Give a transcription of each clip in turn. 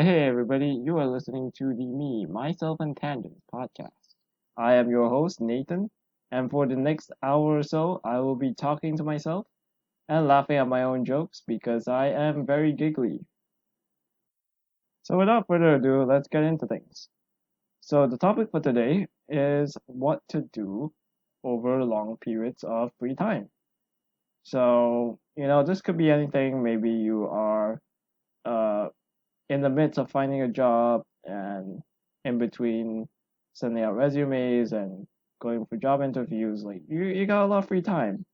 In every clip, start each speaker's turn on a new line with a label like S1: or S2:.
S1: Hey everybody, you are listening to the Me, Myself and Tangents podcast. I am your host, Nathan, and for the next hour or so, I will be talking to myself and laughing at my own jokes because I am very giggly. So without further ado, let's get into things. So the topic for today is what to do over long periods of free time. So, this could be anything. Maybe you are uh, in the midst of finding a job and in between sending out resumes and going for job interviews, like you got a lot of free time.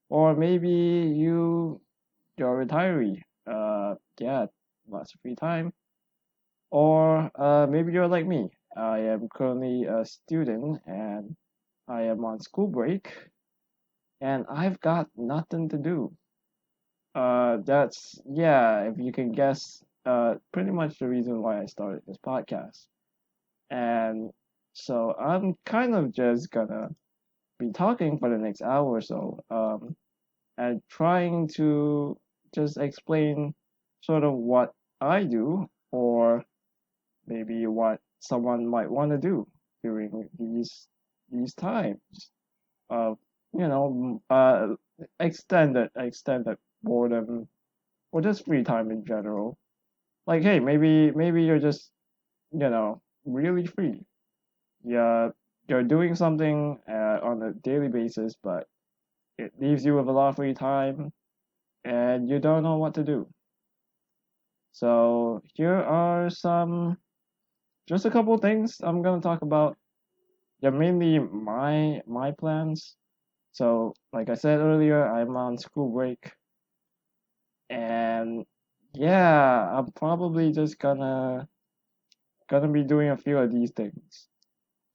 S1: Or maybe you're a retiree. Yeah, lots of free time. Or maybe you're like me. I am currently a student and I am on school break and I've got nothing to do. That's yeah, if you can guess, pretty much the reason why I started this podcast. And so I'm kind of just gonna be talking for the next hour or so, and trying to just explain sort of what I do, or maybe what someone might want to do during these times of extended boredom or just free time in general. Like, hey, maybe you're just really free. Yeah, you're doing something on a daily basis, but it leaves you with a lot of free time, and you don't know what to do. So here are just a couple things I'm gonna talk about. They're mainly my plans. So, like I said earlier, I'm on school break, and yeah, I'm probably just gonna be doing a few of these things.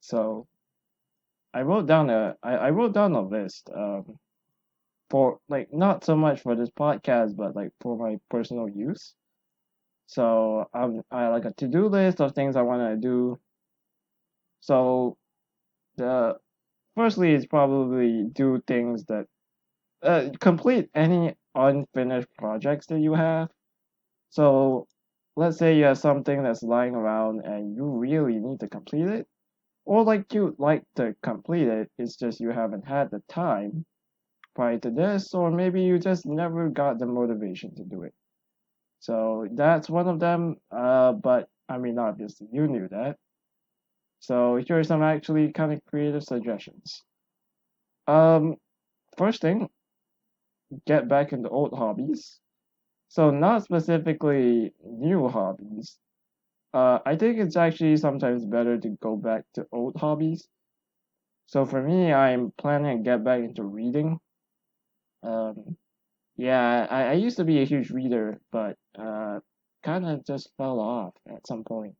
S1: So I wrote down a list for like not so much for this podcast but like for my personal use. So I like a to-do list of things I want to do. So the firstly is probably do things that complete any unfinished projects that you have. So let's say you have something that's lying around and you really need to complete it, or like you like to complete it, it's just you haven't had the time prior to this, or maybe you just never got the motivation to do it. So that's one of them. But I mean, obviously, you knew that. So here are some actually kind of creative suggestions. Um, First thing, get back into old hobbies. So not specifically new hobbies. I think it's actually sometimes better to go back to old hobbies. So for me, I'm planning to get back into reading. Um, Yeah, I used to be a huge reader, but kind of just fell off at some point.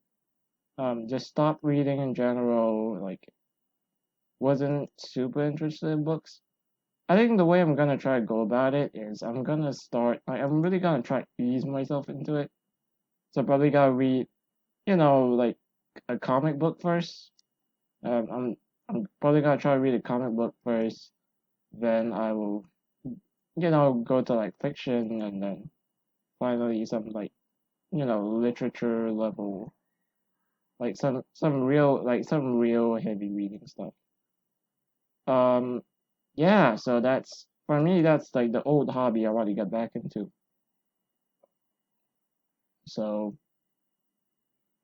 S1: Just stopped reading in general, like wasn't super interested in books. I think the way I'm gonna try to go about it is I'm really gonna try to ease myself into it. So probably gotta read, like a comic book first. I'm probably gonna try to read a comic book first, then I will, go to like fiction and then finally some like literature level, like some real heavy reading stuff. Um, yeah, so that's for me. That's like the old hobby I want to get back into. So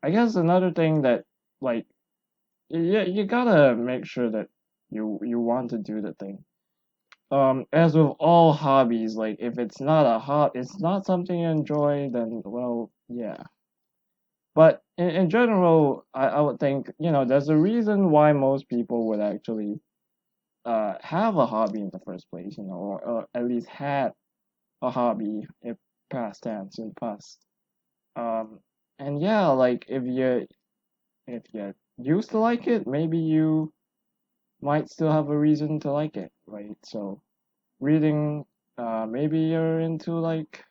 S1: I guess another thing that like you gotta make sure that you want to do the thing. As with all hobbies, like if it's not a it's not something you enjoy, then well, yeah. But in general, I would think, there's a reason why most people would actually have a hobby in the first place, or at least had a hobby if past tense in the past. Um, and yeah, like if you used to like it, maybe you might still have a reason to like it, right? So reading, maybe you're into like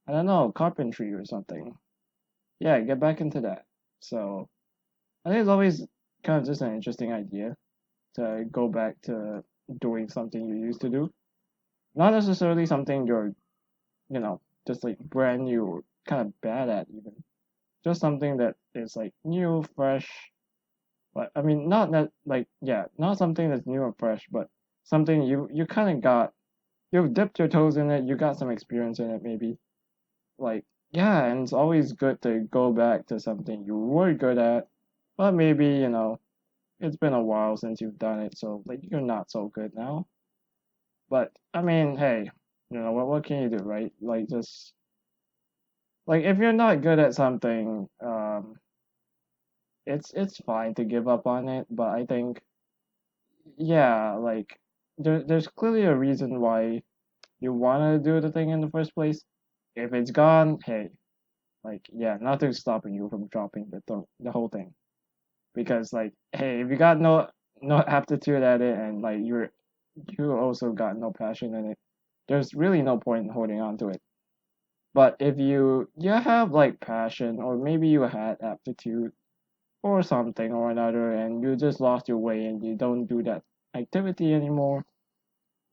S1: I don't know, carpentry or something. Yeah, get back into that. So I think it's always kind of just an interesting idea to go back to doing something you used to do. Not necessarily something you're, just like brand new or kind of bad at even. just something that is like new, fresh. But I mean, not that like yeah, not something that's new and fresh, but something you kind of got. You've dipped your toes in it. You got some experience in it, maybe. Like yeah, and it's always good to go back to something you were good at, but maybe it's been a while since you've done it, so like you're not so good now. But I mean, hey, what can you do, right? Like just like if you're not good at something, it's fine to give up on it. But I think yeah, like there's clearly a reason why you wanna do the thing in the first place. If it's gone, hey, like yeah, nothing's stopping you from dropping the whole thing. Because like hey, if you got no aptitude at it and like you also got no passion in it, there's really no point in holding on to it. But if you have like passion or maybe you had aptitude or something or another and you just lost your way and you don't do that activity anymore,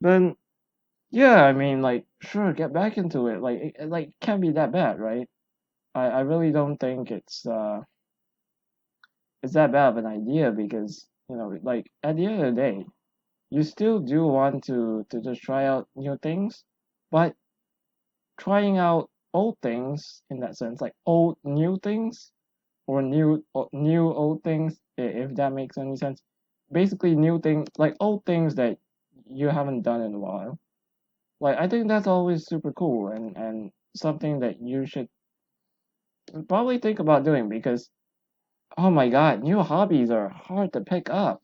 S1: then yeah, I mean like sure get back into it. Like it can't be that bad, right? I really don't think it's that bad of an idea because like at the end of the day you still do want to just try out new things, but trying out old things in that sense, like old new things or new old things, if that makes any sense. Basically, new things like old things that you haven't done in a while. Like I think that's always super cool and something that you should probably think about doing because oh my god, new hobbies are hard to pick up.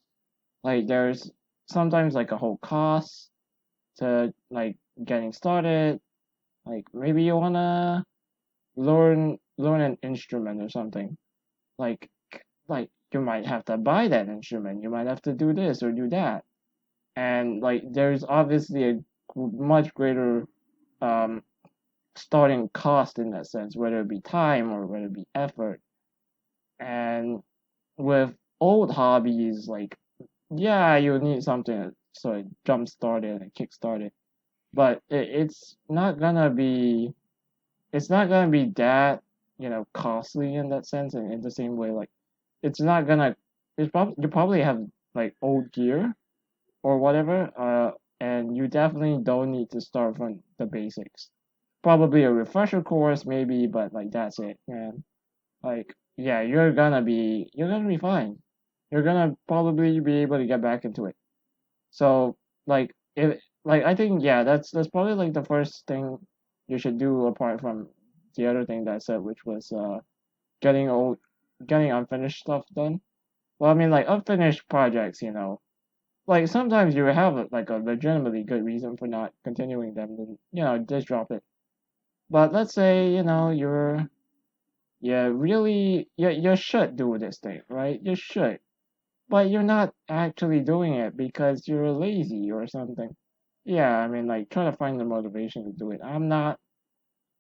S1: Like there's sometimes like a whole cost to like getting started. Like maybe you wanna learn an instrument or something. Like like you might have to buy that instrument. You might have to do this or do that. And like there's obviously a much greater um starting cost in that sense, whether it be time or whether it be effort. And with old hobbies, like yeah, you need something to sort of jump start it and kick start it. But it's not gonna be that costly in that sense and in the same way like it's not gonna it's probably you probably have like old gear or whatever and you definitely don't need to start from the basics. Probably a refresher course maybe, but like that's it, man. Like yeah, you're gonna be fine. You're gonna probably be able to get back into it. So like if like I think yeah, that's probably like the first thing you should do apart from the other thing that I said, which was getting old getting unfinished stuff done. Well, I mean like unfinished projects, like sometimes you have like a legitimately good reason for not continuing them, then just drop it. But let's say you really you should do this thing, right? You should, but you're not actually doing it because you're lazy or something. Yeah, I mean, like, try to find the motivation to do it. I'm not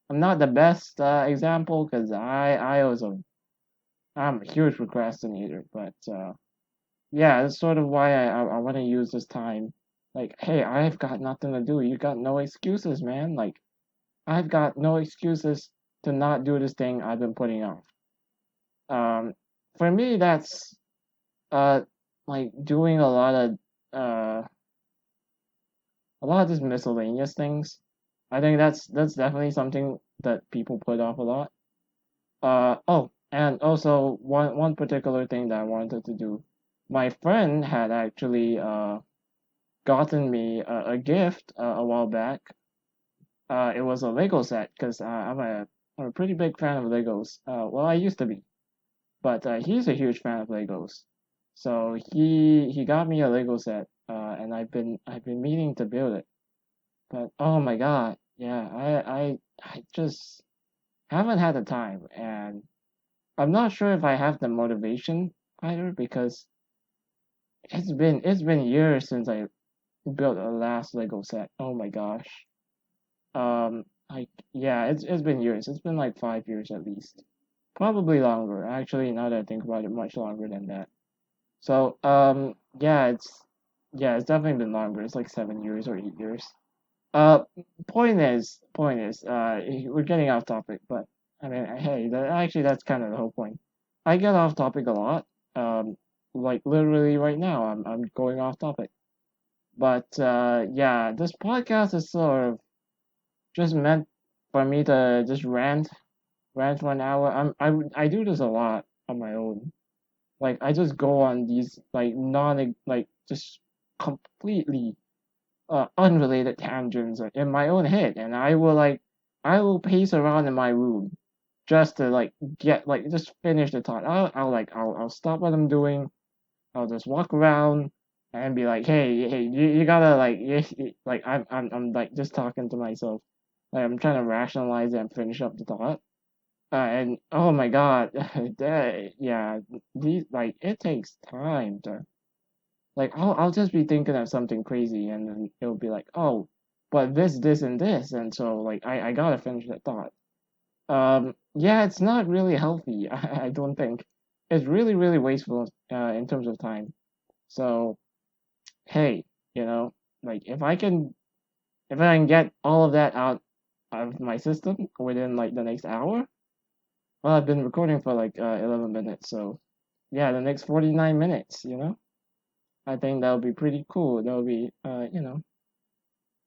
S1: the best example because I'm a huge procrastinator, but yeah, that's sort of why I want to use this time. Like, hey, I've got nothing to do. You got no excuses, man. Like, I've got no excuses to not do this thing I've been putting off. Um, for me, that's uh like doing uh a lot of just miscellaneous things. I think that's definitely something that people put off a lot. Oh, and also one particular thing that I wanted to do. My friend had actually gotten me a gift a while back. It was a Lego set because I'm a pretty big fan of Legos. Well, I used to be, but he's a huge fan of Legos. So he got me a Lego set, and I've been meaning to build it. But oh my god, yeah, I just haven't had the time, and I'm not sure if I have the motivation either because it's been years since I built a last Lego set. Oh my gosh. Like yeah, it's been years. It's been like 5 years at least. Probably longer. Actually, now that I think about it, much longer than that. So yeah, it's definitely been longer. It's like 7 years or 8 years. Uh, point is, we're getting off topic, but I mean, hey, actually, that's kind of the whole point. I get off topic a lot. Um, like literally right now, I'm going off topic. But yeah, this podcast is sort of just meant for me to just rant for an hour. I do this a lot on my own. Like I just go on these like non like just completely unrelated tangents in my own head, and I will pace around in my room just to like get like just finish the thought. I'll stop what I'm doing. I'll just walk around and be like, hey, you gotta like, like I'm like just talking to myself. Like I'm trying to rationalize it and finish up the thought. And oh my god, yeah, these like it takes time to like I'll just be thinking of something crazy and then it'll be like, oh, but this and this, and so like I gotta finish that thought. Yeah, it's not really healthy. I don't think it's really wasteful in terms of time. So hey, you know, like if I can get all of that out of my system within like the next hour, well, I've been recording for like 11 minutes, so yeah, the next 49 minutes, you know, I think that'll be pretty cool. That'll be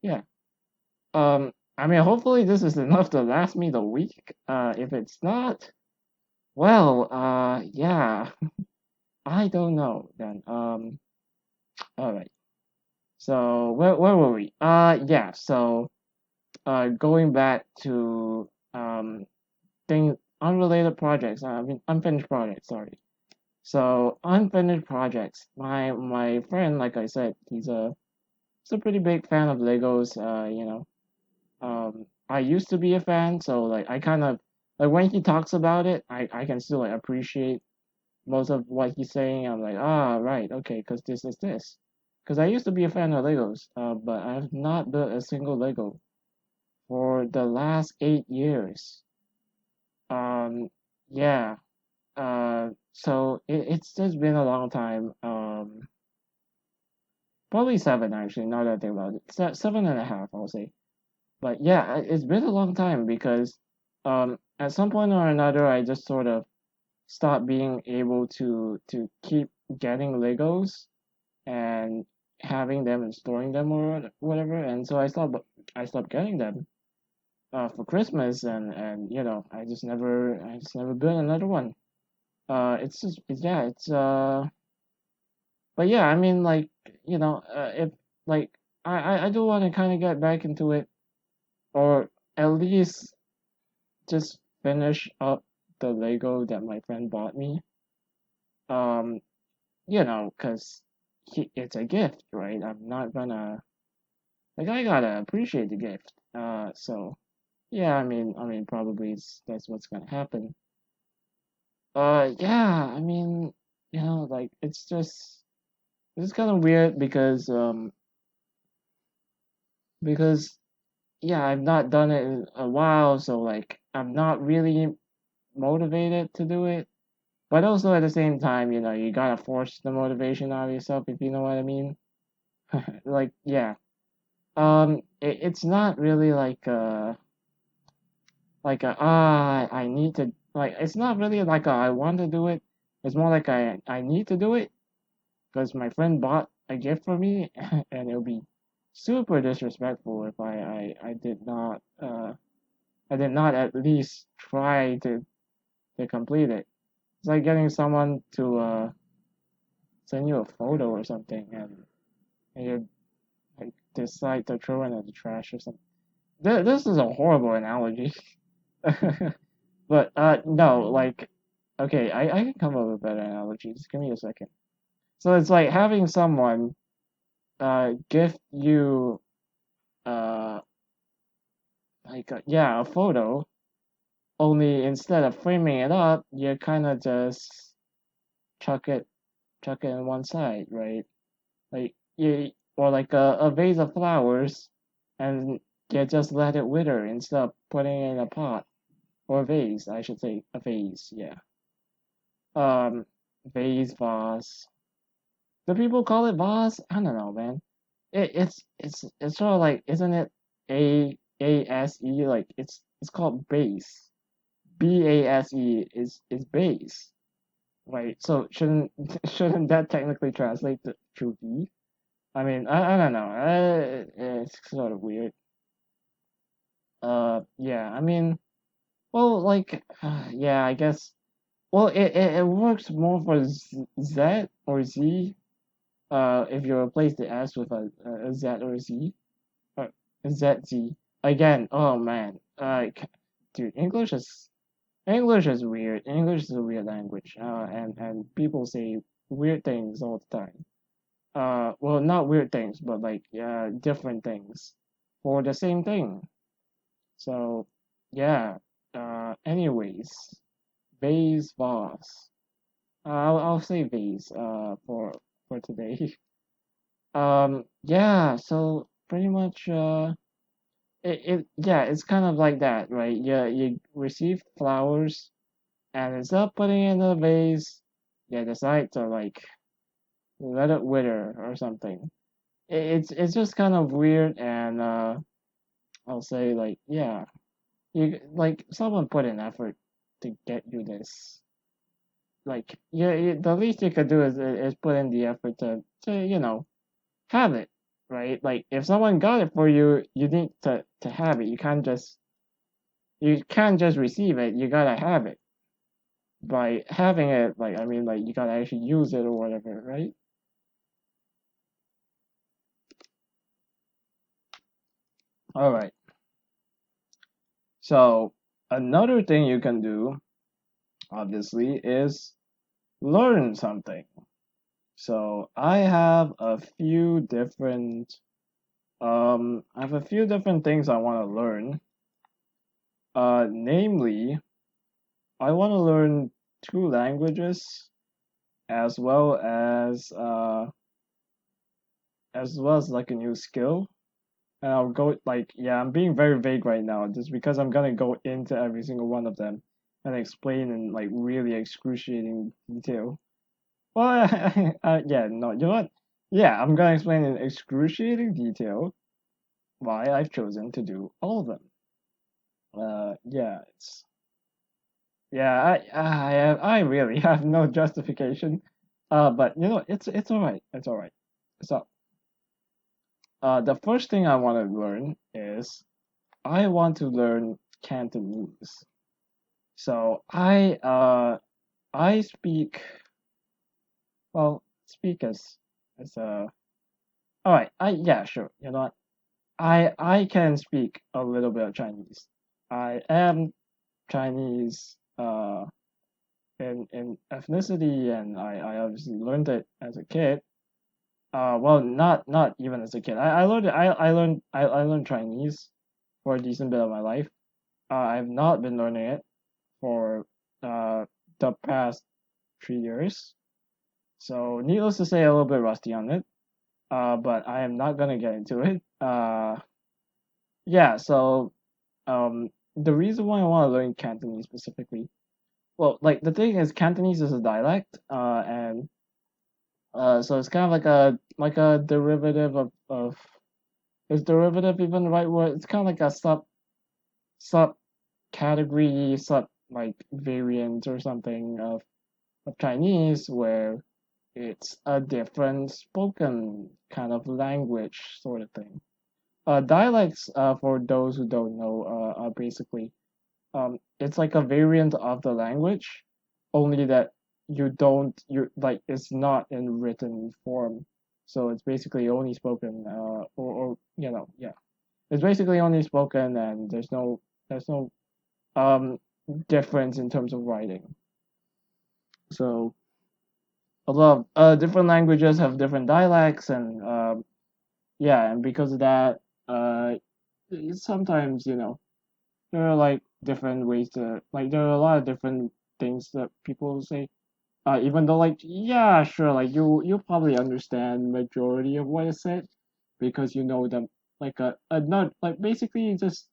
S1: yeah. I mean, hopefully this is enough to last me the week. If it's not, well, yeah, I don't know then. All right. So where were we? Yeah. So going back to things unrelated projects. I mean unfinished projects. Sorry. So unfinished projects. My friend, like I said, he's a pretty big fan of Legos. I used to be a fan, so like I kind of like when he talks about it, I can still like appreciate most of what he's saying. I'm like, ah, right, okay, because this is this. Because I used to be a fan of Legos, but I have not built a single Lego for the last 8 years. Um, yeah. So it's just been a long time. Probably seven actually. Now that I think about it, seven and a half, I'll say. But yeah, it's been a long time because at some point or another I just sort of stopped being able to keep getting Legos and having them and storing them or whatever, and so I stopped getting them for Christmas, and I just never built another one. It's just yeah, it's but yeah, I mean like if like I do want to kind of get back into it, or at least just finish up the Lego that my friend bought me. Um, cause it's a gift, right? I'm not gonna like I gotta appreciate the gift. So yeah, I mean probably that's what's gonna happen. Yeah, I mean, like it's kind of weird because yeah, I've not done it in a while, so like I'm not really motivated to do it. But also at the same time, you gotta force the motivation out of yourself if you know what I mean. Like, yeah. It's not really I need to like it's not really like I want to do it. It's more like I need to do it because my friend bought a gift for me, and it would be super disrespectful if I did not at least try to complete it. It's like getting someone to send you a photo or something, and you like decide to throw it in the trash or something. This is a horrible analogy, but no, like okay, I can come up with better analogies. Give me a second. So it's like having someone gift you uh yeah, a photo, only instead of framing it up, you kind of just chuck it chuck it in one side, right? Like you or like a vase of flowers, and you just let it wither instead of putting it in a pot or vase, I should say a vase, yeah. Vase, vase. Do people call it vase? I don't know, man. It's sort of like, isn't it A S E, like it's called base. base is base, right? So shouldn't that technically translate to V? I mean, I don't know. It's sort of weird. Yeah. I mean, well, like, yeah. I guess. Well, it works more for Z or Z. If you replace the S with a Z or a Z, or a ZZ. Again, oh man, dude, English is weird. English is a weird language. And people say weird things all the time. Well, not weird things, but like different things for the same thing. So, yeah. Anyways, vase vase. I'll say vase. For today. Yeah. So pretty much. Yeah, it's kind of like that, right? You receive flowers, and instead of putting it in a vase, you decide to like let it wither or something. It's just kind of weird, and I'll say like yeah, you like someone put in effort to get you this. Like yeah, the least you could do is put in the effort to have it, right? Like if someone got it for you, you need to have it. You can't just receive it. You gotta have it. By having it, like I mean, like you gotta actually use it or whatever, right? All right. So another thing you can do, obviously, is learn something. So I have a few different things I want to learn. Namely, I want to learn two languages as well as like a new skill. And I'll go like yeah, I'm being very vague right now just because I'm gonna go into every single one of them and explain in like really excruciating detail. Well, yeah, no, you know what? Yeah, I'm gonna explain in excruciating detail why I've chosen to do all of them. Yeah, it's yeah, I really have no justification. But you know, it's all right. It's all right. So, the first thing I want to learn is I want to learn Cantonese. So I speak well speak as all right. I yeah sure. You know what? I can speak a little bit of Chinese. I am Chinese in ethnicity, and I obviously learned it as a kid. Well, not even as a kid. I learned Chinese for a decent bit of my life. I've not been learning it for uh the past 3 years. So needless to say, a little bit rusty on it. But I am not gonna get into it. Yeah. So the reason why I want to learn Cantonese specifically, well, like the thing is, Cantonese is a dialect. And so it's kind of like a derivative of is derivative even the right word? It's kind of like a sub category, sub like variant or something of Chinese where it's a different spoken kind of language sort of thing. Dialects, for those who don't know, are basically it's like a variant of the language, only that you like it's not in written form, so it's basically only spoken, or yeah, it's basically only spoken, and there's no um difference in terms of writing. So a lot of different languages have different dialects, and yeah, and because of that, uh, sometimes there are like different ways to like there are a lot of different things that people say. Even though like yeah, sure, like you probably understand majority of what is said because you know them like a not like basically just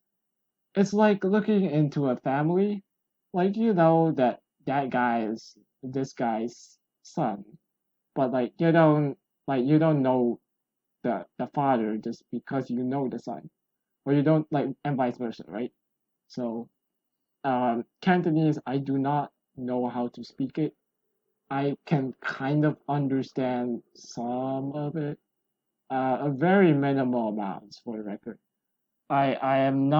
S1: it's like looking into a family, like you know that guy is this guy's son, but like you don't know the father just because you know the son, or you don't like and vice versa, right? So Cantonese, I do not know how to speak it. I can kind of understand some of it, a very minimal amounts for the record. I'm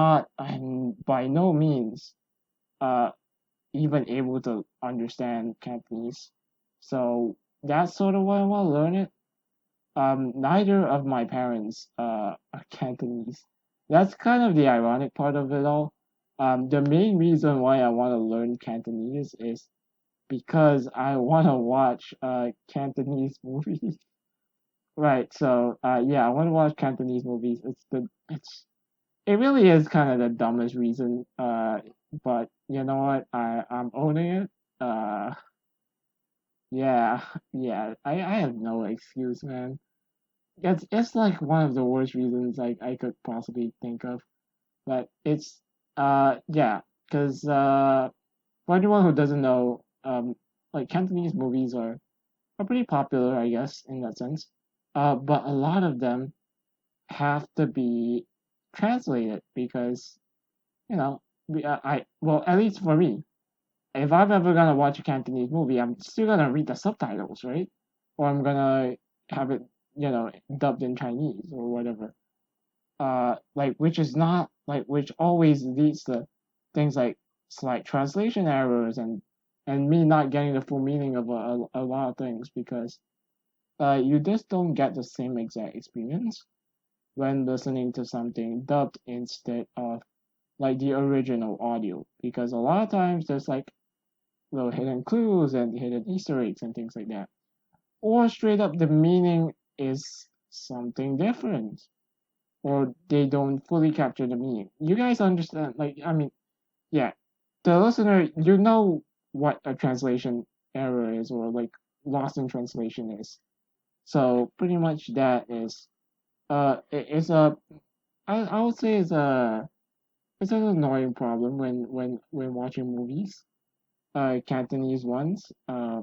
S1: by no means uh even able to understand Cantonese. So that's sort of why I want to learn it. Neither of my parents are Cantonese. That's kind of the ironic part of it all. The main reason why I want to learn Cantonese is because I want to watch Cantonese movies. Right. So yeah, I want to watch Cantonese movies. It really is kind of the dumbest reason. But you know what? I'm owning it. Uh, yeah, yeah. I have no excuse, man. It's like one of the worst reasons I could possibly think of. But it's yeah, because for anyone who doesn't know, like Cantonese movies are pretty popular, I guess, in that sense. But a lot of them have to be translated because I well, at least for me, if I'm ever gonna watch a Cantonese movie, I'm still gonna read the subtitles, right? Or I'm gonna have it, dubbed in Chinese or whatever. Like which is not like which always leads to things like slight translation errors and me not getting the full meaning of a lot of things because you just don't get the same exact experience when listening to something dubbed instead of like the original audio because a lot of times there's like little hidden clues and hidden Easter eggs and things like that. Or straight up the meaning is something different. Or they don't fully capture the meaning. You guys understand like I mean, yeah. The listener, you know what a translation error is or like lost in translation is. So pretty much that is it's a I would say it's an annoying problem when watching movies. Cantonese ones. I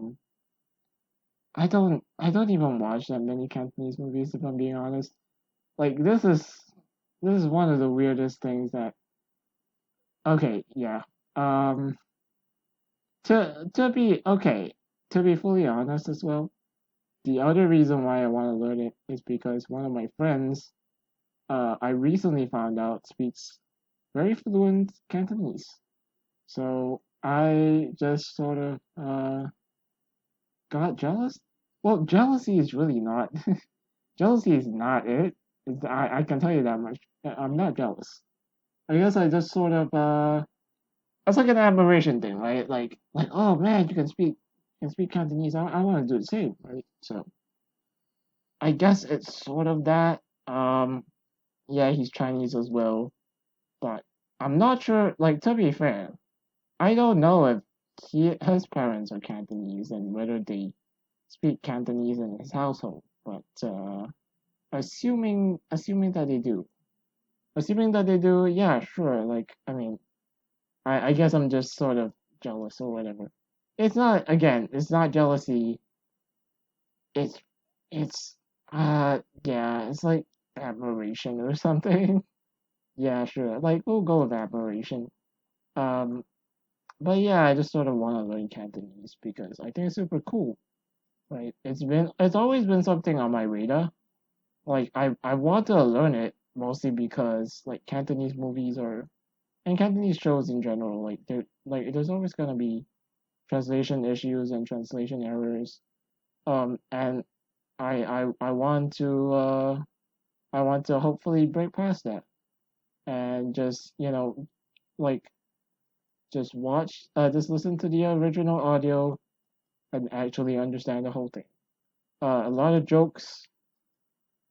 S1: don't even watch that many Cantonese movies if I'm being honest. Like this is one of the weirdest things that okay, yeah. Um to be okay, to be fully honest as well, the other reason why I want to learn it is because one of my friends I recently found out speaks very fluent Cantonese. So I just sort of got jealous. Well, jealousy is really not jealousy is not it. I can tell you that much. I'm not jealous. I guess I just sort of it's like an admiration thing, right? Like oh man, you can speak Cantonese. I want to do the same, right? So I guess it's sort of that. Yeah, he's Chinese as well, but I'm not sure. Like to be fair, I don't know if his parents are Cantonese and whether they speak Cantonese in his household. But assuming that they do, yeah, sure. Like I mean, I guess I'm just sort of jealous or whatever. It's not again. It's not jealousy. It's it's yeah. It's like admiration or something. Yeah, sure. Like we'll go with admiration. Um, but yeah, I just sort of want to learn Cantonese because I think it's super cool. Right? It's always been something on my radar. Like I want to learn it mostly because like Cantonese movies or and Cantonese shows in general, there's always gonna be translation issues and translation errors. And I want to hopefully break past that and just like just listen to the original audio and actually understand the whole thing. A lot of jokes.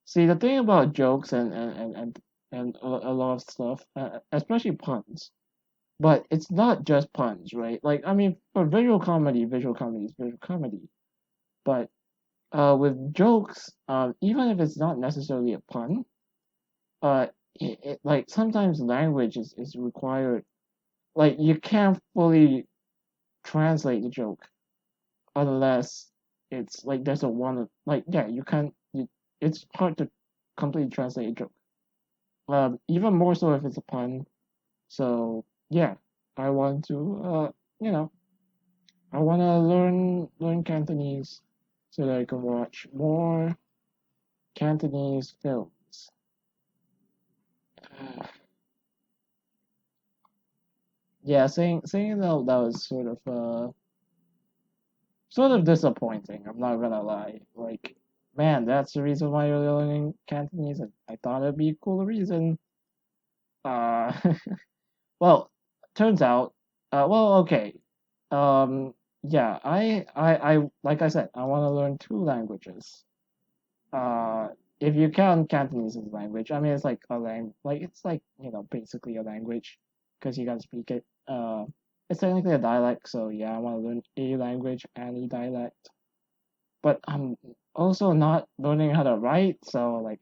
S1: See, the thing about jokes and a lot of stuff, especially puns, but it's not just puns, right? Like, I mean, for visual comedy is visual comedy. But with jokes, even if it's not necessarily a pun, uh, like sometimes language is required. Like, you can't fully translate the joke unless it's like there's a one like yeah you can't you, it's hard to completely translate a joke even more so if it's a pun so yeah I want to you know I want to learn Cantonese so that I can watch more Cantonese films. Yeah, saying that was sort of disappointing. I'm not gonna lie. Like, man, that's the reason why you're learning Cantonese. I thought it'd be a cool reason. Uh, well, turns out, well, okay. Yeah, I like I said, I want to learn two languages. Uh, if you count Cantonese as a language, I mean, it's like a like it's like basically a language, because you gotta speak it. It's technically a dialect, so yeah, I want to learn a language and a dialect. But I'm also not learning how to write, so like,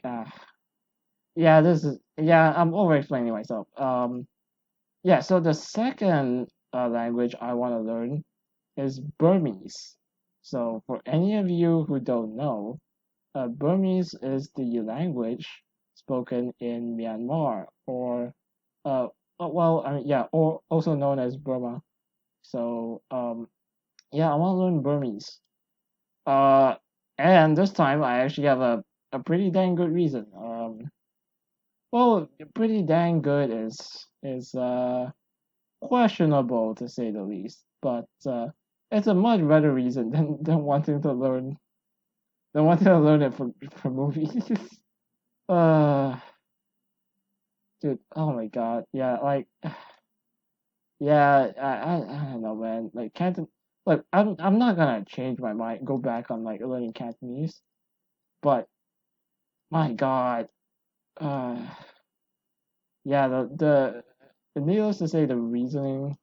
S1: yeah, I'm over explaining myself. Yeah, so the second language I want to learn is Burmese. So for any of you who don't know, Burmese is the language spoken in Myanmar, or well, I mean, yeah, or also known as Burma. So yeah, I want to learn Burmese. Uh, and this time I actually have a pretty dang good reason. Well, pretty dang good is questionable to say the least, but it's a much better reason than wanting to learn it for movies. uh, dude, oh my god, yeah, like, yeah, I don't know, man. Like Canton, look, I'm not gonna change my mind, go back on like learning Cantonese, but my god, uh, yeah, needless to say, the reasoning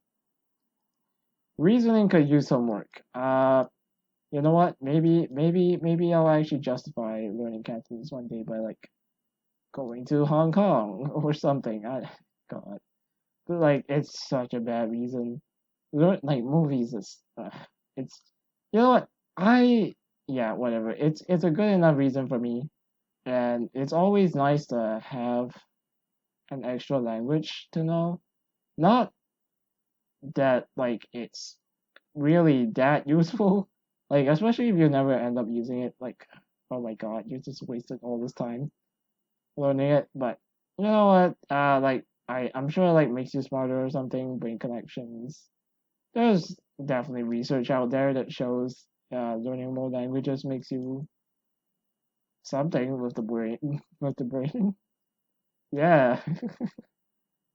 S1: could use some work. You know what? Maybe I'll actually justify learning Cantonese one day by like going to Hong Kong or something. God, but, like it's such a bad reason. Learn like movies is it's you know what? I Yeah, whatever. It's a good enough reason for me, and it's always nice to have an extra language to know. Not that like it's really that useful. Like especially if you never end up using it, like oh my god, you just wasted all this time learning it. But you know what? Like I'm sure it, like makes you smarter or something, brain connections. There's definitely research out there that shows learning more languages makes you something with the brain with the brain. Yeah.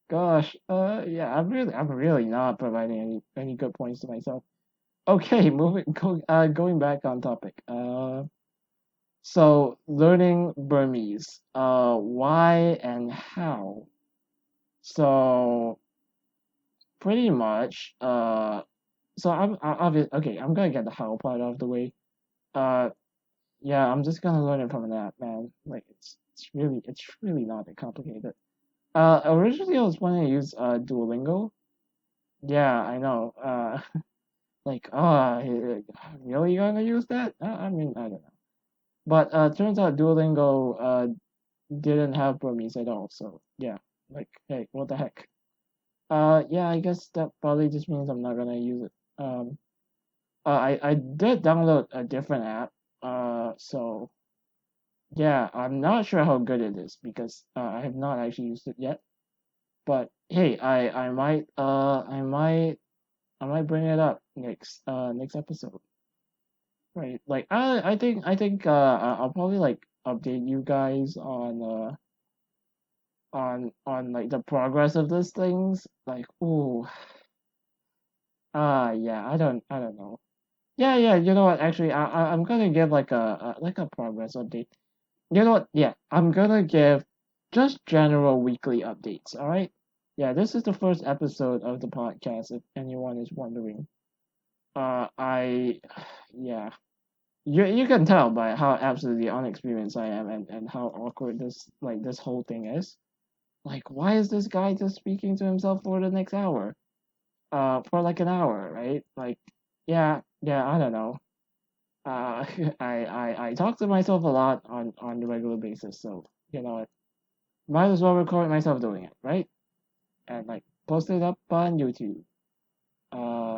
S1: Gosh. Yeah, I'm really not providing any good points to myself. Okay, going back on topic. So learning Burmese. Why and how? So pretty much. So okay. I'm gonna get the how part out of the way. Uh, yeah, I'm just gonna learn it from an app, man. Like it's really not that complicated. Originally I was planning to use Duolingo. Yeah, I know. Like, really gonna use that? I mean, I don't know. But turns out Duolingo didn't have Burmese at all. So yeah, like, hey, what the heck? Yeah, I guess that probably just means I'm not gonna use it. I did download a different app. So yeah, I'm not sure how good it is because I have not actually used it yet. But hey, I might bring it up next episode. Right. Like I think I'll probably like update you guys on like the progress of these things. Like, ooh, yeah, I don't know. Yeah, you know what? Actually, I'm gonna give like a progress update. You know what? Yeah, I'm gonna give just general weekly updates. All right. Yeah, this is the first episode of the podcast. If anyone is wondering, I, yeah, you can tell by how absolutely unexperienced I am and how awkward this whole thing is. Like, why is this guy just speaking to himself for the next hour? For like an hour, right? Like, yeah, I don't know. I talk to myself a lot on a regular basis, so you know what? Might as well record myself doing it, right? And like post it up on YouTube.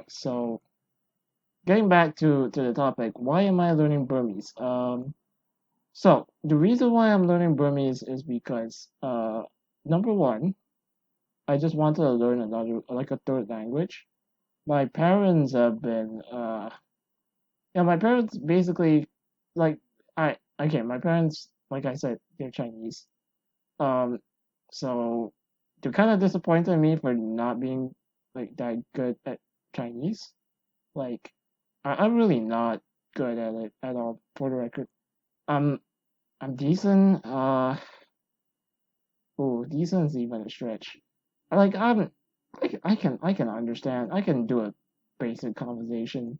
S1: So getting back to the topic, why am I learning Burmese? So the reason why I'm learning Burmese is because number one, I just wanted to learn another like a third language. My parents have been yeah, my parents basically like my parents, like I said, they're Chinese. Um so they're kind of disappointed in me for not being like that good at Chinese. Like I'm really not good at it at all, for the record. I'm I'm decent. Decent is even a stretch. Like I can understand. I can do a basic conversation.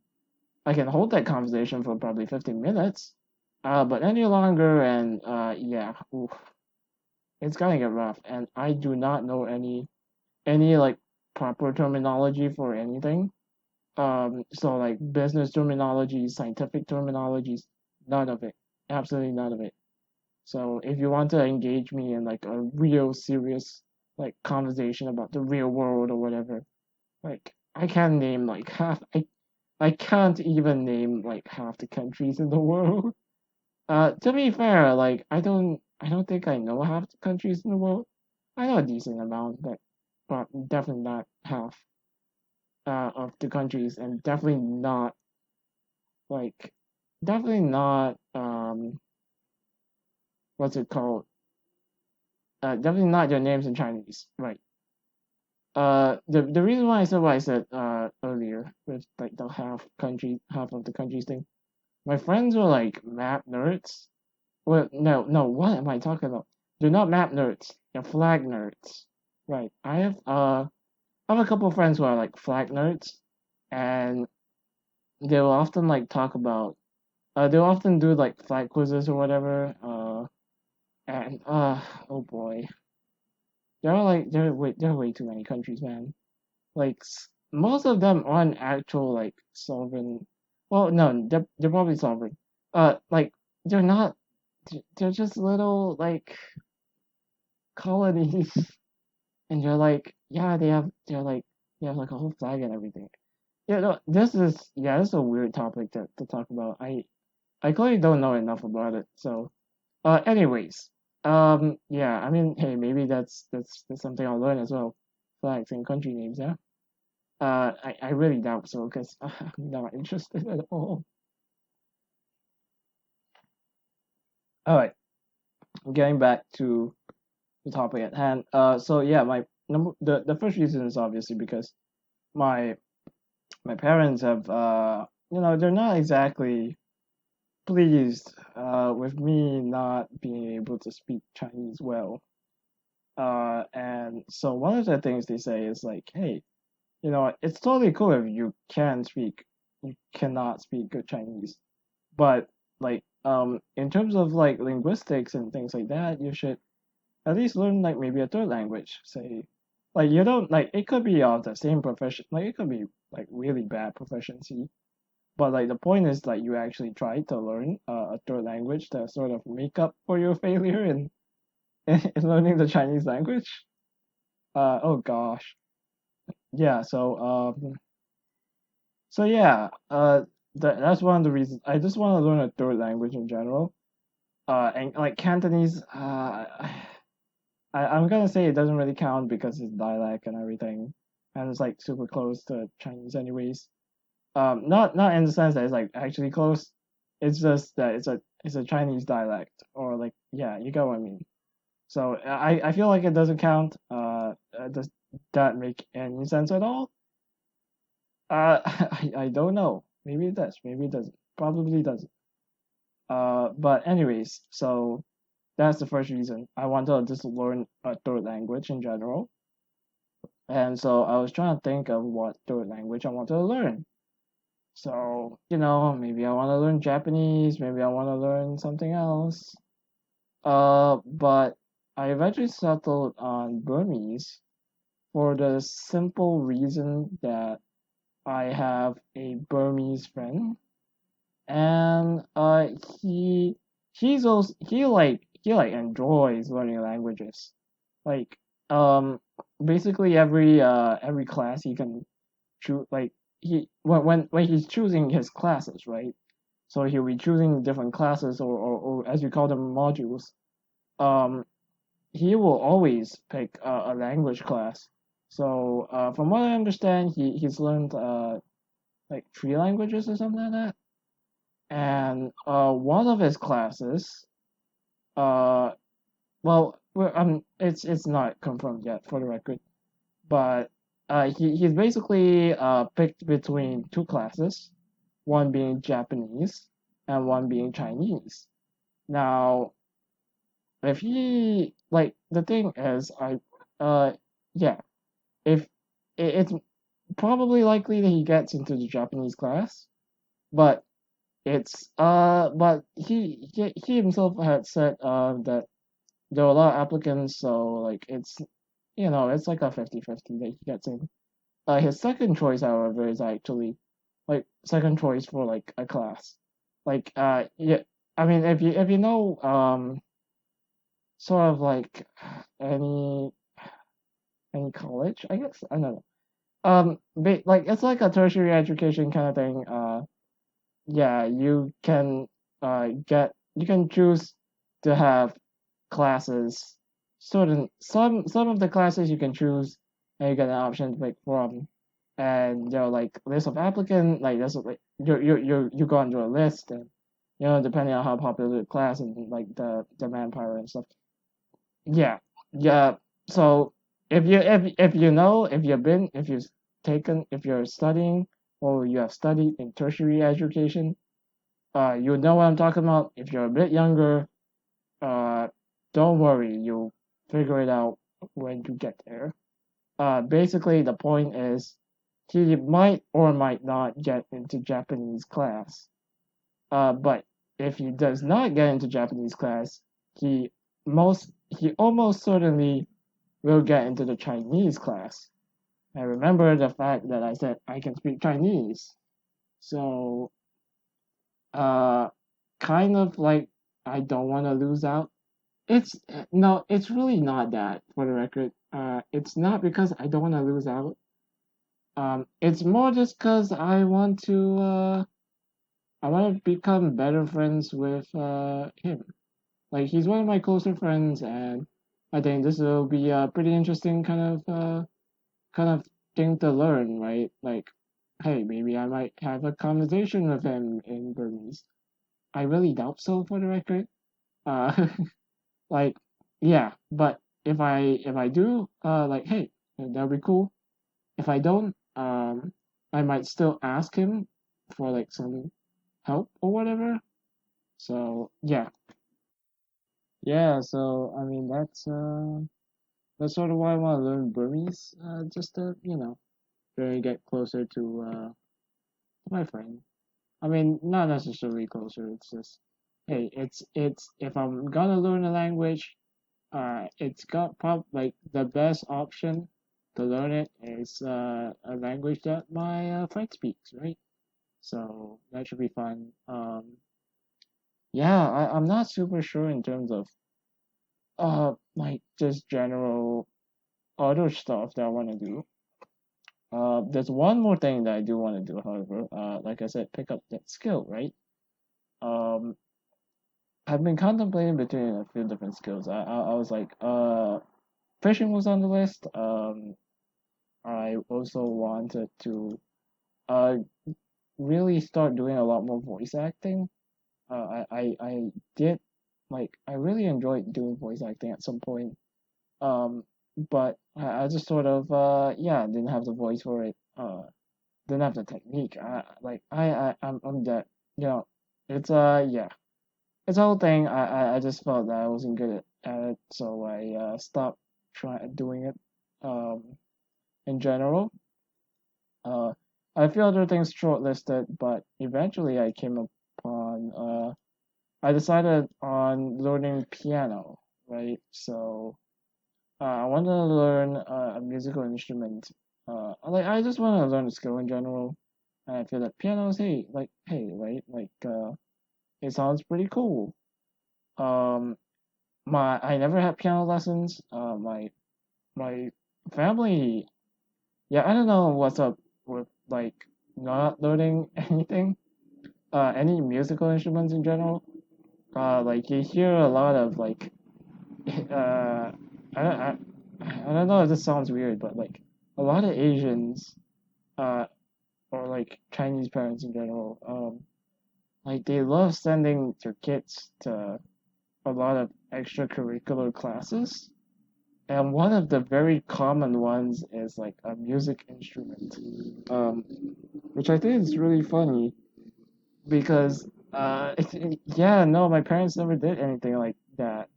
S1: I can hold that conversation for probably 15 minutes. But any longer and yeah, oof, it's gonna get rough. And I do not know any like proper terminology for anything. So like business terminologies, scientific terminologies, none of it. Absolutely none of it. So if you want to engage me in like a real serious like conversation about the real world or whatever, like I can't name like half I can't even name like half the countries in the world. To be fair, like I don't think I know half the countries in the world. I know a decent amount, but definitely not half of the countries, and like definitely not what's it called? Definitely not their names in Chinese, right? The reason why I said what I said earlier with like the half of the countries thing. My friends were like map nerds. Well, no, what am I talking about? They're not map nerds. They're flag nerds. Right. I have a couple of friends who are like flag nerds, and they will often like talk about they'll often do like flag quizzes or whatever. And oh boy, there are way too many countries, man. Like most of them aren't actual like sovereign. Well, no, they're probably sovereign. Like they're not. They're just little like colonies, and you're like, yeah, they have like a whole flag and everything. Yeah, no, this is a weird topic to talk about. I clearly don't know enough about it. So, anyways, yeah, I mean, hey, maybe that's something I'll learn as well. Flags and country names, yeah. I really doubt so because I'm not interested at all. All right, getting back to the topic at hand. So yeah, the first reason is obviously because my my parents have they're not exactly pleased with me not being able to speak Chinese well. And so one of the things they say is like, hey, it's totally cool if you cannot speak good Chinese, but like in terms of like linguistics and things like that, you should at least learn like maybe a third language. Say, like you don't like it could be of the same profession, like it could be like really bad proficiency, but like the point is like you actually try to learn a third language to sort of make up for your failure in learning the Chinese language. Oh gosh, yeah. So yeah, that's one of the reasons I just want to learn a third language in general. And like Cantonese, I'm gonna say it doesn't really count because it's dialect and everything, and it's like super close to Chinese anyways. Not in the sense that it's like actually close. It's just that it's a Chinese dialect, or like yeah, you get what I mean. So I feel like it doesn't count. Does that make any sense at all? I don't know. Maybe it does. Maybe it doesn't. Probably doesn't. But anyways, so that's the first reason I want to just learn a third language in general. And so I was trying to think of what third language I want to learn. So, maybe I want to learn Japanese, maybe I want to learn something else. But I eventually settled on Burmese for the simple reason that I have a Burmese friend, and he he like enjoys learning languages. Like um basically every class he can choose, like he when he's choosing his classes, right? So he'll be choosing different classes, or as we call them, modules. Um, he will always pick a language class. So from what I understand, he's learned like three languages or something like that. And one of his classes, uh, it's not confirmed yet for the record, but he's basically picked between two classes, one being Japanese and one being Chinese. Now, if he like the thing is, uh yeah, if it's probably likely that he gets into the Japanese class, but but he himself had said that there are a lot of applicants, so like it's like a 50-50 that he gets in. His second choice, however, is actually like second choice for like a class. Like yeah, I mean if you know sort of like any any college, I guess, I don't know. Like it's like a tertiary education kind of thing. Yeah, you can choose to have classes. Some of the classes you can choose, and you get an option to pick from. And there are like list of applicant, like there's like you go under a list, and depending on how popular the class and like the manpower and stuff. Yeah, yeah. So if you know, if you've taken, if you're studying or you have studied in tertiary education, you know what I'm talking about. If you're a bit younger, uh, don't worry, you'll figure it out when you get there. Basically, the point is, he might or might not get into Japanese class. But if he does not get into Japanese class, he he almost certainly will get into the Chinese class. I remember the fact that I said I can speak Chinese. So, uh, kind of like I don't want to lose out. It's no, it's really not that, for the record. It's not because I don't want to lose out. It's more just because I want to become better friends with him. Like he's one of my closer friends, and I think this will be a pretty interesting kind of thing to learn, right? Like, hey, maybe I might have a conversation with him in Burmese. I really doubt so, for the record. Uh, like, yeah, but if I do, like, hey, that'll be cool. If I don't, I might still ask him for like some help or whatever. So yeah, yeah. So I mean, that's sort of why I want to learn Burmese, just to really get closer to my friend. I mean, not necessarily closer. It's just, hey, it's if I'm gonna learn a language, it's got like the best option to learn it is a language that my friend speaks, right? So that should be fun. Yeah, I'm not super sure in terms of like just general other stuff that I want to do. There's one more thing that I do want to do, however. Like I said, pick up that skill, right? Um, I've been contemplating between a few different skills. I was like, fishing was on the list. I also wanted to uh really start doing a lot more voice acting. I did like I really enjoyed doing voice acting at some point. Um, but I just sort of yeah, didn't have the voice for it. Didn't have the technique. I'm that you know, it's yeah. It's a whole thing. I just felt that I wasn't good at it, so I stopped trying doing it. Um, in general, uh, a few other things shortlisted, but eventually I came upon I decided on learning piano, right? So I want to learn a musical instrument. Like I just want to learn a skill in general. And I feel that pianos, hey, right? Like it sounds pretty cool. Um, my I never had piano lessons. My my family, yeah, I don't know what's up with like not learning anything, any musical instruments in general. Like you hear a lot of like, uh, I don't, I, I don't know if this sounds weird, but like a lot of Asians, uh, or like Chinese parents in general, like they love sending their kids to a lot of extracurricular classes. And one of the very common ones is like a music instrument, um, which I think is really funny because, yeah, no, my parents never did anything like that.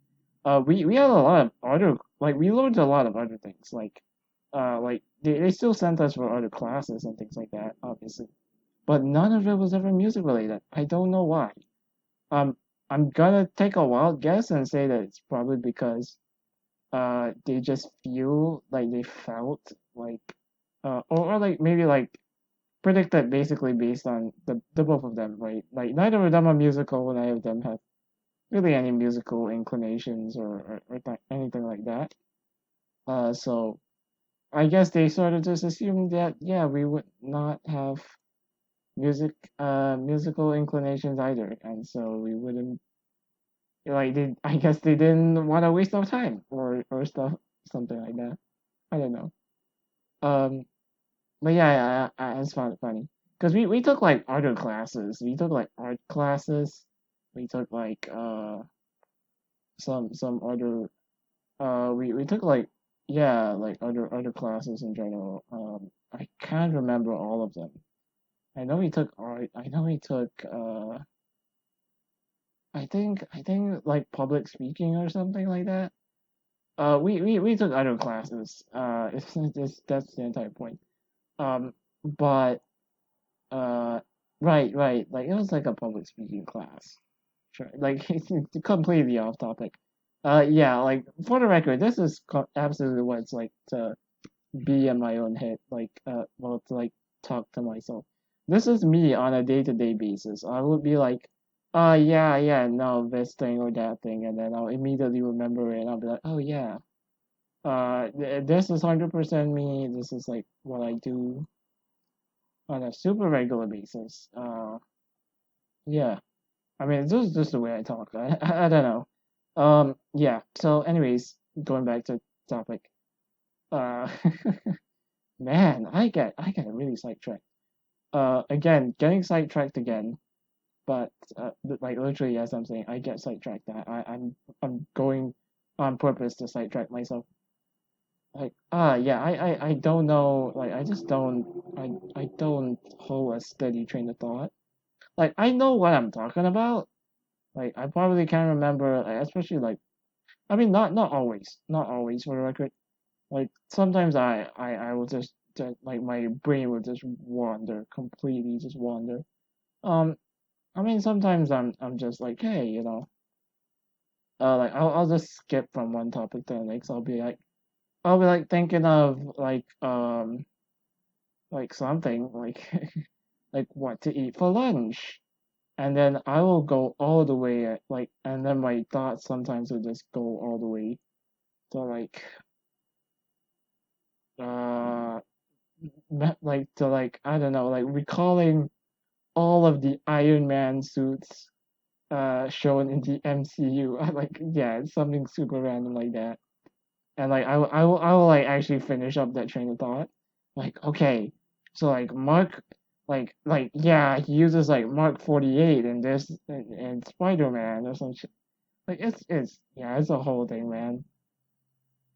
S1: We had a lot of other, like we learned a lot of other things, like they still sent us for other classes and things like that, obviously, but none of it was ever music related. I don't know why. Um, I'm gonna take a wild guess and say that it's probably because they just feel like they felt like or like maybe like predicted basically based on the both of them, right? Like neither of them are musical, neither of them have really any musical inclinations or anything like that. So I guess they sort of just assumed that yeah, we would not have musical inclinations either, and so we wouldn't like they. I guess they didn't want to waste our time or stuff, something like that. I don't know. Um, but yeah, I just found it funny because we took like other classes. We took like art classes. We took like some other we took like yeah like other classes in general. I can't remember all of them. I know we took art. I know we took I think like public speaking or something like that. We took other classes. It's that's the entire point. But right. Like it was like a public speaking class. Sure. Like it's completely off topic. Yeah. Like for the record, this is absolutely what it's like to be in my own head. Like well, to like talk to myself. This is me on a day-to-day basis. I would be like, yeah, no, this thing or that thing, and then I'll immediately remember it, and I'll be like, oh yeah, this is 100% me. This is like what I do on a super regular basis. Yeah. I mean, this is just the way I talk. I don't know. Yeah. So, anyways, going back to topic. Uh, man, I get really sidetracked. Again, getting sidetracked again. But like literally, as I'm saying, I get sidetracked. I'm going on purpose to sidetrack myself. Like yeah, I don't know. Like I just don't. I don't hold a steady train of thought. Like I know what I'm talking about. Like I probably can't remember, like, especially like I mean not always for the record. Like sometimes I will just like my brain will just wander completely, just wander. Um, I mean sometimes I'm just like hey, like I'll just skip from one topic to the next. I'll be like thinking of like something like like what to eat for lunch. And then I will go all the way like and then my thoughts sometimes will just go all the way to like uh like to like I don't know like recalling all of the Iron Man suits shown in the MCU. Like yeah, it's something super random like that. And like I will like actually finish up that train of thought. Like okay, so like Mark like yeah he uses like Mark 48 in this and Spider Man or some shit. Like it's yeah it's a whole thing, man.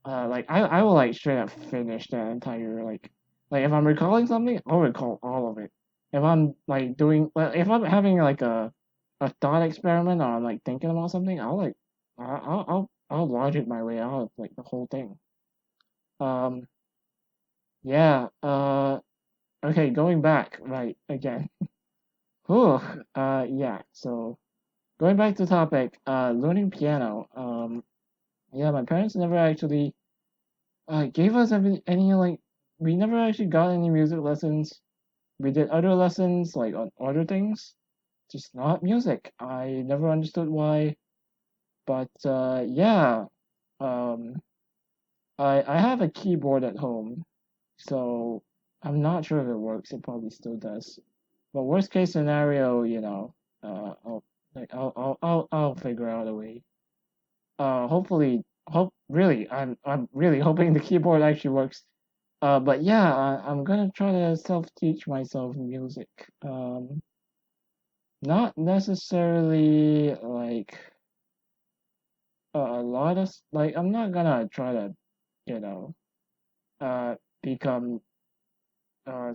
S1: Like I will like straight up finish that entire like if I'm recalling something, I'll recall all of it. If I'm like doing like if I'm having like a thought experiment or I'm like thinking about something, I'll like I'll logic my way out of like the whole thing. Um yeah, okay, going back, right, again. Whew, yeah, so going back to topic, learning piano. Yeah, my parents never actually gave us any like we never actually got any music lessons. We did other lessons like on other things, just not music. I never understood why, but yeah, um, I have a keyboard at home, so I'm not sure if it works. It probably still does. But worst case scenario, I'll I'll figure out a way. Hopefully, really, I'm really hoping the keyboard actually works. But yeah, I'm gonna try to self-teach myself music. Not necessarily like a lot of like I'm not gonna try to, you know, become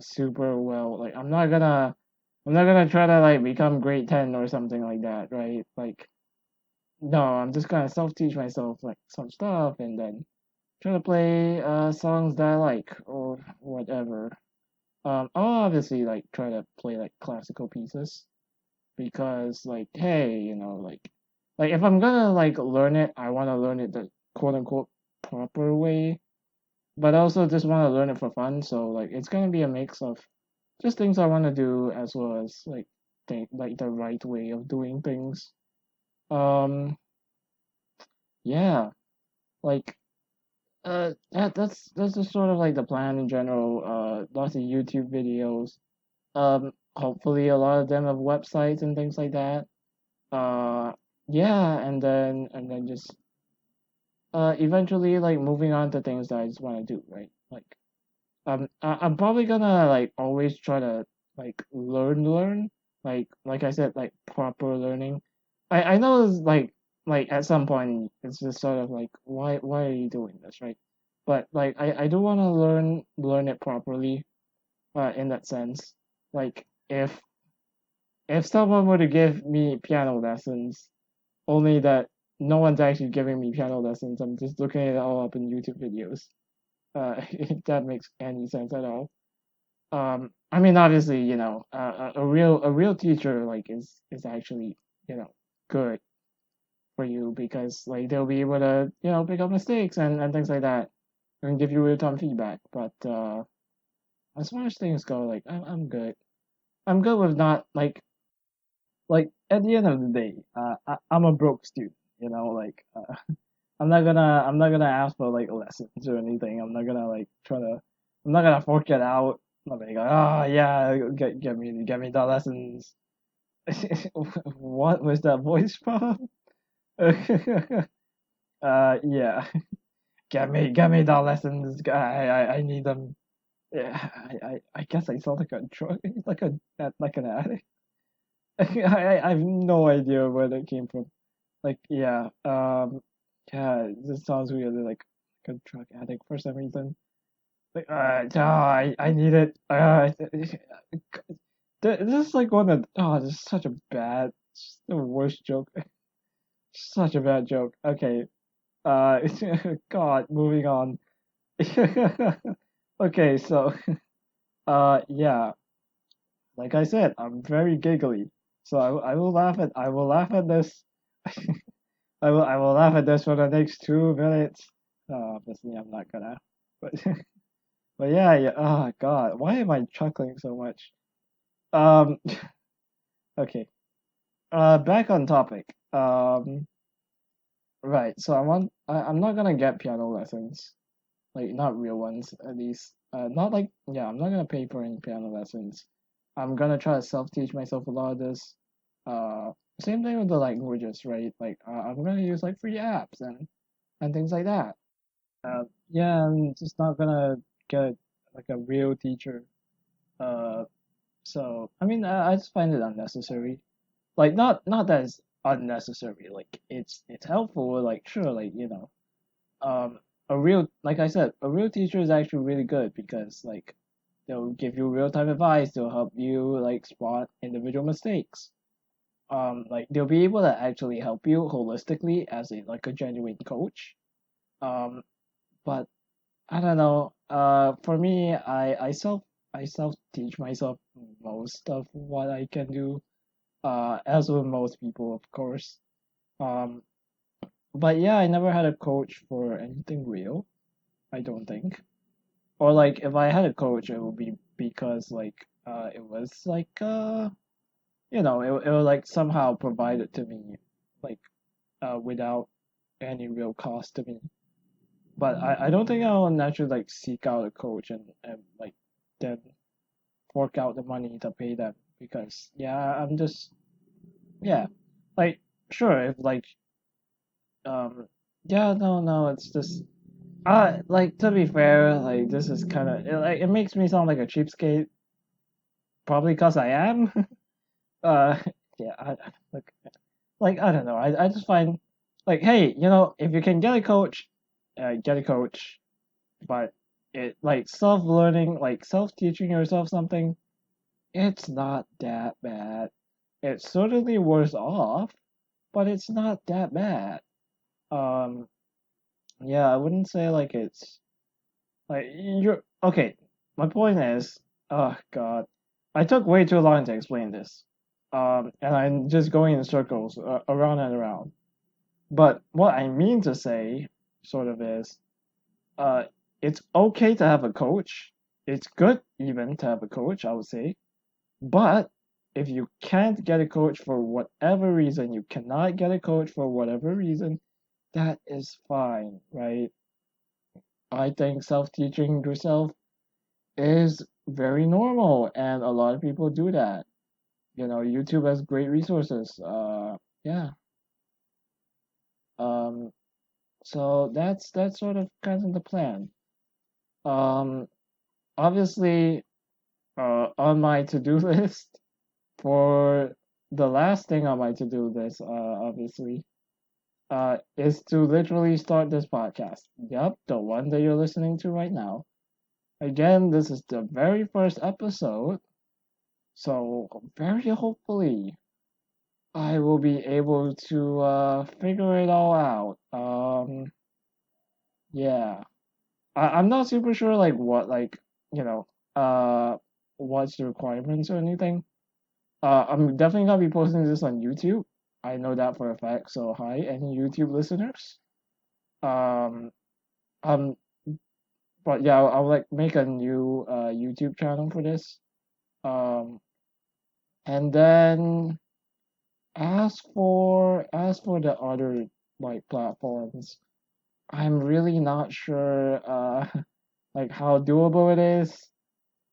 S1: super well. Like I'm not gonna try to like become grade 10 or something like that, right? Like no, I'm just gonna self-teach myself like some stuff and then try to play songs that I like or whatever. I'll obviously like try to play like classical pieces because like hey, like if I'm gonna like learn it, I want to learn it the quote unquote proper way, but I also just want to learn it for fun. So like it's gonna be a mix of just things I want to do as well as like like the right way of doing things. Um, yeah, like that's just sort of like the plan in general. Lots of YouTube videos. Hopefully a lot of them have websites and things like that. Uh, yeah, and then just eventually like moving on to things that I just want to do, right? Like I'm probably gonna like always try to like learn like I said like proper learning. I know it's like at some point it's just sort of like why are you doing this, right? But like I do want to learn it properly in that sense. Like if someone were to give me piano lessons, only that no one's actually giving me piano lessons, I'm just looking it all up in YouTube videos. If that makes any sense at all. I mean, obviously, a real teacher like is actually good for you because like they'll be able to pick up mistakes and things like that and give you real time feedback. But as far as things go, like I'm good. I'm good with not like at the end of the day, I'm a broke student. Like I'm not gonna ask for like lessons or anything. I'm not gonna like try to. I'm not gonna fork it out. I'm not gonna go. Oh yeah, get me the lessons. What was that voice from? Yeah. Get me the lessons. I need them. Yeah, I guess I sound like a drug, like an addict. I have no idea where that came from. Like yeah, this sounds weird. Like a drug addict for some reason. Like I need it. This is like one of this is such a bad, it's the worst joke. Such a bad joke. Okay. Uh, God, moving on. Okay, so yeah, like I said, I'm very giggly, so I will laugh at this. I will laugh at this for the next 2 minutes. Obviously, I'm not gonna. But but yeah. Oh God, why am I chuckling so much? Um. Okay. Back on topic. Right. So I'm not gonna get piano lessons. Like not real ones, at least. Not like yeah. I'm not gonna pay for any piano lessons. I'm gonna try to self-teach myself a lot of this. Uh. Same thing with the languages, right? Like I'm gonna use like free apps and things like that. Yeah, I'm just not gonna get like a real teacher. Uh, so I mean, I just find it unnecessary. Like, not that it's unnecessary. Like, it's helpful. Like, sure, like a real like I said, a real teacher is actually really good because like they'll give you real time advice. They'll help you like spot individual mistakes. Like they'll be able to actually help you holistically as a genuine coach. Um, but I don't know. For me, I self teach myself most of what I can do. As with most people, of course. Um, but yeah, I never had a coach for anything real. I don't think. Or like, if I had a coach, it would be because like, it was like, it was like somehow provided to me, like, without any real cost to me. but I don't think I'll naturally like seek out a coach and like then fork out the money to pay them because yeah, I'm just yeah, like sure if like um yeah no it's just like to be fair like this is kind of like it makes me sound like a cheapskate probably because I am uh yeah like I don't know I just find like hey you know if you can get a coach get a coach but it like self learning like self teaching yourself something it's not that bad it's certainly worse off but it's not that bad um yeah I wouldn't say like it's like you're okay my point is oh god I took way too long to explain this and I'm just going in circles around and around but what I mean to say sort of is uh it's okay to have a coach it's good even to have a coach I would say but if you can't get a coach for whatever reason you cannot get a coach for whatever reason that is fine right I think self-teaching yourself is very normal and a lot of people do that you know YouTube has great resources yeah um so that's sort of kind of the plan um obviously on my to-do list for the last thing on my to-do list obviously is to literally start this podcast yep the one that you're listening to right now again this is the very first episode so very hopefully I will be able to figure it all out. Yeah. I'm not super sure like what like you know what's the requirements or anything. I'm definitely gonna be posting this on YouTube. I know that for a fact. So hi, any YouTube listeners. Um, um, but yeah, I'll like make a new YouTube channel for this. Um, and then as for the other like platforms, I'm really not sure like how doable it is.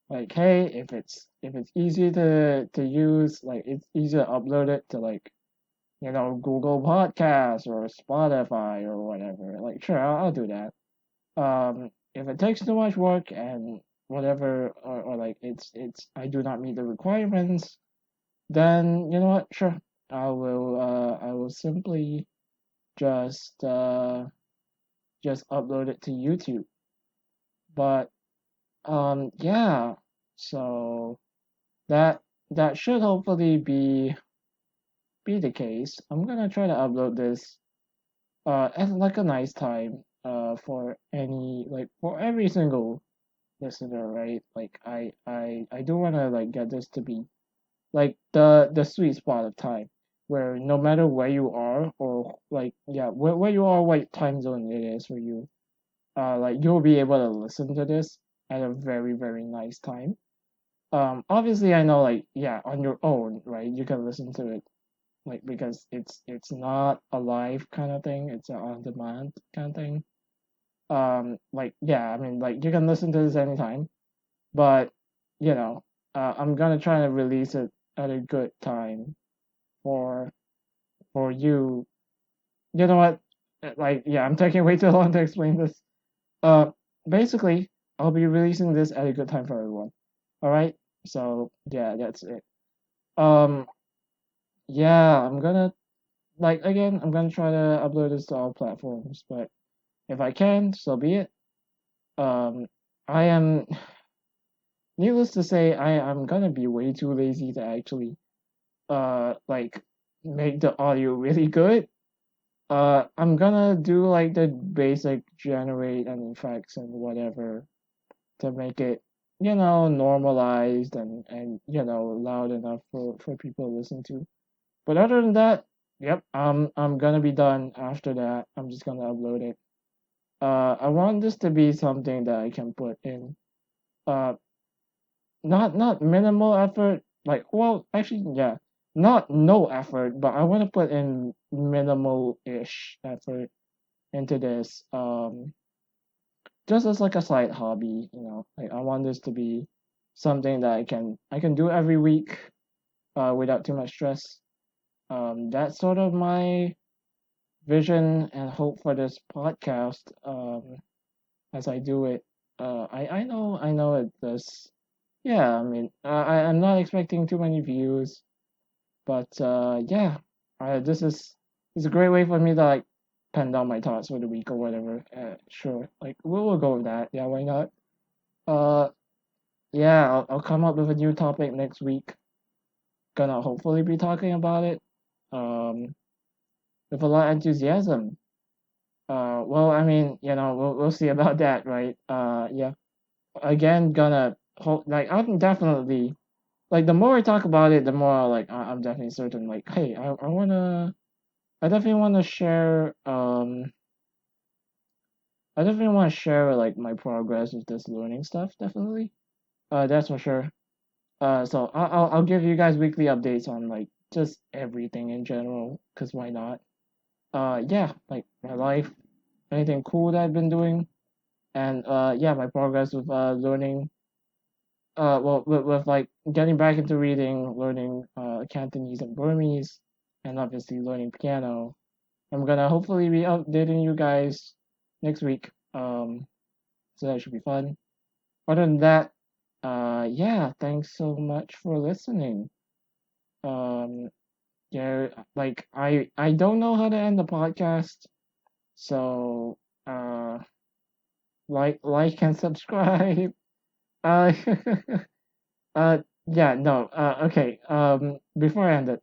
S1: Like hey, if it's easy to use, like it's easy to upload it to like Google Podcasts or Spotify or whatever. Like sure, I'll do that. If it takes too much work and whatever or like it's I do not meet the requirements, then you know what? Sure. I will simply just uh just upload it to YouTube. But yeah. So that that should hopefully be the case. I'm gonna try to upload this at like a nice time for any like for every single listener, right? Like I do wanna like get this to be like the sweet spot of time where no matter where you are or like yeah where you are what time zone it is for you like you'll be able to listen to this at a very very nice time obviously I know like yeah on your own right you can listen to it like because it's not a live kind of thing it's an on demand kind of thing like yeah I mean like you can listen to this anytime but you know I'm gonna try to release it at a good time for you. You know what? Like, yeah, I'm taking way too long to explain this. Uh, basically, I'll be releasing this at a good time for everyone. All right. So yeah, that's it. Um, yeah, I'm gonna like again, I'm gonna try to upload this to all platforms, but if I can, so be it. Um, I am, needless to say, I'm gonna be way too lazy to actually like make the audio really good. I'm gonna do like the basic generate and effects and whatever to make it, normalized and loud enough for people to listen to. But other than that, yep, I'm gonna be done after that. I'm just gonna upload it. I want this to be something that I can put in. Uh, not minimal effort. Like, well, actually, yeah, not no effort, but I want to put in minimal-ish effort into this. just as like a side hobby, like I want this to be something that I can do every week without too much stress. That's sort of my vision and hope for this podcast. As I do it, I know it does. Yeah, I mean, I'm not expecting too many views, but yeah, this is a great way for me to like pen down my thoughts for the week or whatever. Sure, like we'll go with that. Yeah, why not? Uh, yeah, I'll come up with a new topic next week. Gonna hopefully be talking about it. Um, with a lot of enthusiasm. Well, I mean, we'll see about that, right? Yeah. Again, gonna hope like I'm definitely like the more I talk about it, the more like I'm definitely certain. Like, hey, I definitely wanna share. I definitely wanna share like my progress with this learning stuff. Definitely. That's for sure. So I'll give you guys weekly updates on like just everything in general. Cause why not? Yeah, like my life, anything cool that I've been doing, and yeah, my progress with learning. Well, with like getting back into reading, learning Cantonese and Burmese, and obviously learning piano. I'm gonna hopefully be updating you guys next week. So that should be fun. Other than that, yeah, thanks so much for listening. Um, yeah, like I don't know how to end the podcast, so like and subscribe. Uh, uh, yeah, no, okay. Before I end it,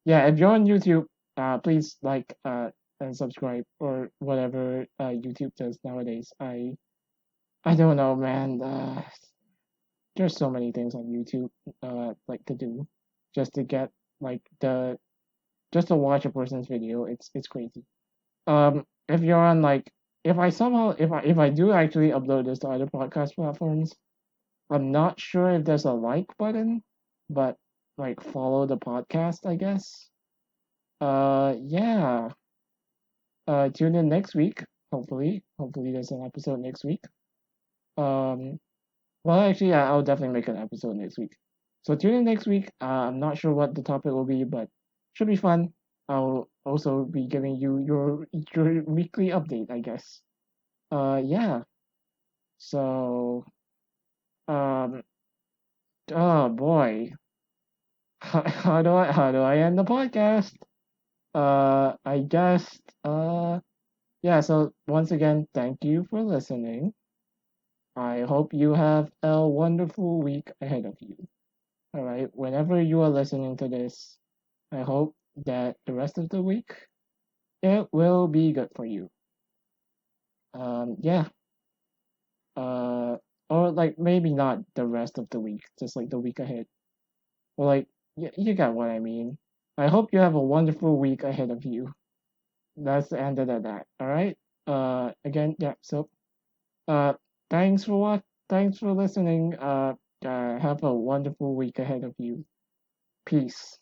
S1: yeah, if you're on YouTube, please like and subscribe or whatever YouTube does nowadays. I don't know, man. There's so many things on YouTube like to do just to get like the just to watch a person's video. It's crazy. If you're on like if I do actually upload this to other podcast platforms, I'm not sure if there's a like button, but like follow the podcast, I guess. Yeah. Tune in next week. Hopefully there's an episode next week. Um, well, actually, yeah, I'll definitely make an episode next week. So tune in next week. I'm not sure what the topic will be, but should be fun. I'll also be giving you your weekly update, I guess. Yeah. So, um, oh boy, how do I end the podcast? I guess. Yeah. So once again, thank you for listening. I hope you have a wonderful week ahead of you. All right. Whenever you are listening to this, I hope that the rest of the week it will be good for you. Yeah. Uh, or like maybe not the rest of the week, just like the week ahead. Or like you got what I mean. I hope you have a wonderful week ahead of you. That's the end of that. All right. Again, yeah. So, uh, thanks for what. Thanks for listening. Have a wonderful week ahead of you. Peace.